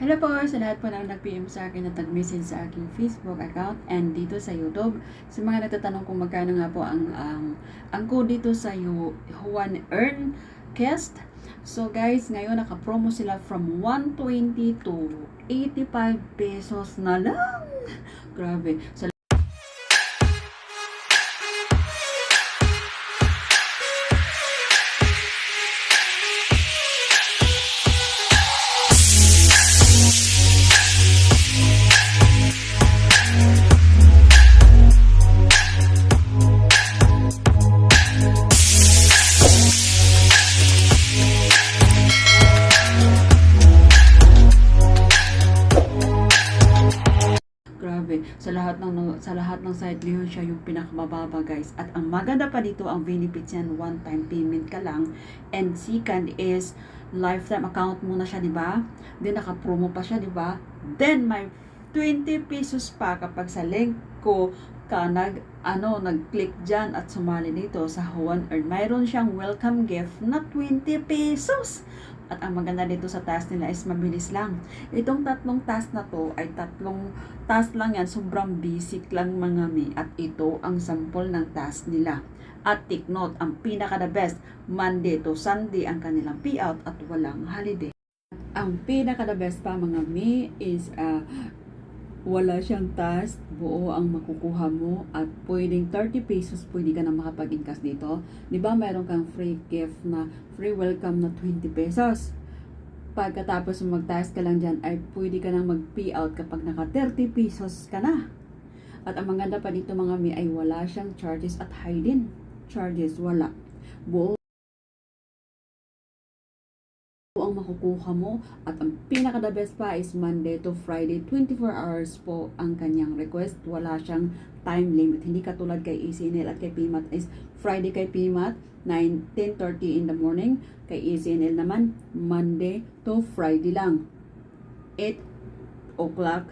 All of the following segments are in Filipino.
Hello po sa lahat po na nag-PM sa akin at nag-message sa aking Facebook account and dito sa YouTube. Sa mga nagtatanong kung magkano nga po ang code dito sa Juan Earn Quest. So guys, ngayon naka-promo sila from 120 to 85 pesos na lang. Grabe. So, grabe. Sa lahat ng site ngayon siya yung pinakamababa guys. At ang maganda pa dito ang benefits yan, one time payment ka lang. And second is lifetime account muna siya, 'di ba? Then naka-promo pa siya, 'di ba? Then may 20 pesos pa kapag sa link ko ka nag-click diyan at sumali dito sa Juan Earn. Mayroon siyang welcome gift na 20 pesos. At ang maganda dito sa task nila is mabilis lang. Itong tatlong task na to ay tatlong task lang yan. Sobrang basic lang mga mi. At ito ang sample ng task nila. At take note, ang pinaka the best, Monday to Sunday ang kanilang payout at walang holiday. Ang pinaka the best pa mga mi is wala siyang task, buo ang makukuha mo at pwedeng 30 pesos pwede ka na makapag-incas dito. Di ba mayroon kang free gift na free welcome na 20 pesos. Pagkatapos mag-task ka lang dyan ay pwede ka na mag-payout kapag naka 30 pesos ka na. At ang maganda pa dito mga mi ay wala siyang charges at hidden charges, wala. Buo ang makukuha mo at ang pinaka the best pa is Monday to Friday 24 hours po ang kanyang request, wala siyang time limit, hindi katulad kay ECNL at kay PMAT is Friday kay PMAT 10:30 in the morning, kay ECNL naman Monday to Friday lang 8 o'clock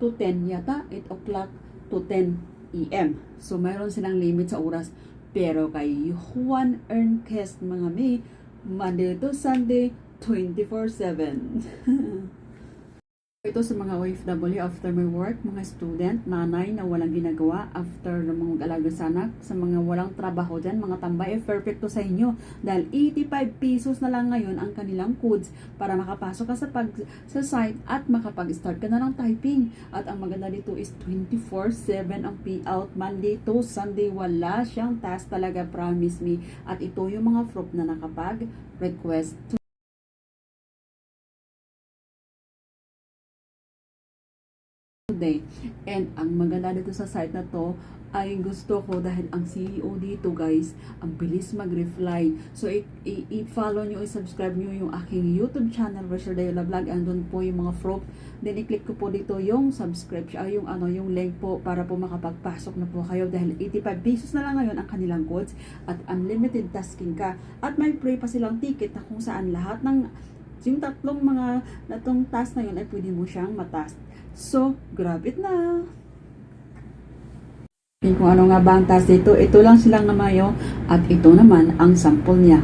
to 10 yata, 8 o'clock to 10 AM. So mayroon silang limit sa oras, pero kay Juan Earn Quest mga may Monday to Sunday 24/7. Ito sa mga OFW after my work, mga student, nanay na walang ginagawa after ng mga mag-alaga sa anak, sa mga walang trabaho dyan, mga tambay, perfecto sa inyo. Dahil 85 pesos na lang ngayon ang kanilang codes para makapasok ka sa site at makapag-start ka na ng typing. At ang maganda dito is 24/7 ang payout, Monday to Sunday, wala siyang task talaga, promise me. At ito yung mga proof na nakapag-request today. And ang maganda dito sa site na to ay gusto ko dahil ang CEO dito guys, ang bilis mag-reply. So i-follow nyo, i-subscribe nyo yung aking YouTube channel, Rachel Dayola Vlog. Andun po yung mga proof. Then i-click ko po dito yung subscribe, yung link po para po makapagpasok na po kayo dahil 85 pesos na lang ngayon ang kanilang codes at unlimited tasking ka. At may free pa silang ticket na kung saan lahat ng yung natong task na yun ay pwede mo siyang matask. So, grab it na! Kung ano nga ba ang task dito, ito lang silang namayo at ito naman ang sample niya.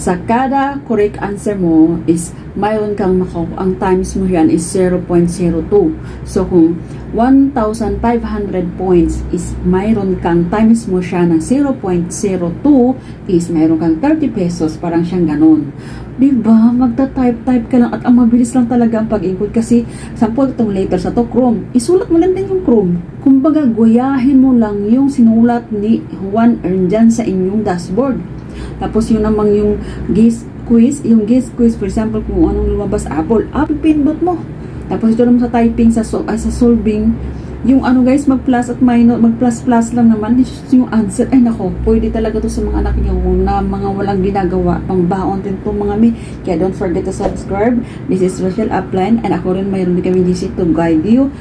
sa kada correct answer mo is mayroon kang ang times mo yan is 0.02. So kung 1,500 points is mayroon kang times mo siya ng 0.02 is mayroon kang 30 pesos, parang siyang ganun. Diba? Magta-type-type ka lang at ang mabilis lang talaga ang pag-include kasi sample itong letters sa to Chrome. Isulat mo lang din yung Chrome. Kumbaga, guyahin mo lang yung sinulat ni Juan dyan sa inyong dashboard. Tapos yun namang yung guess quiz, for example, kung anong lumabas, apple, pinbot mo. Tapos ito naman sa typing, sa solving, yung ano guys, mag-plus at minus, mag-plus lang naman yung answer. Ay nako, pwede talaga to sa mga anak niyo na mga walang ginagawa, pangbaon din to mga mi. Kaya don't forget to subscribe. This is Rachel Upline and ako rin mayroon din kami dito to guide you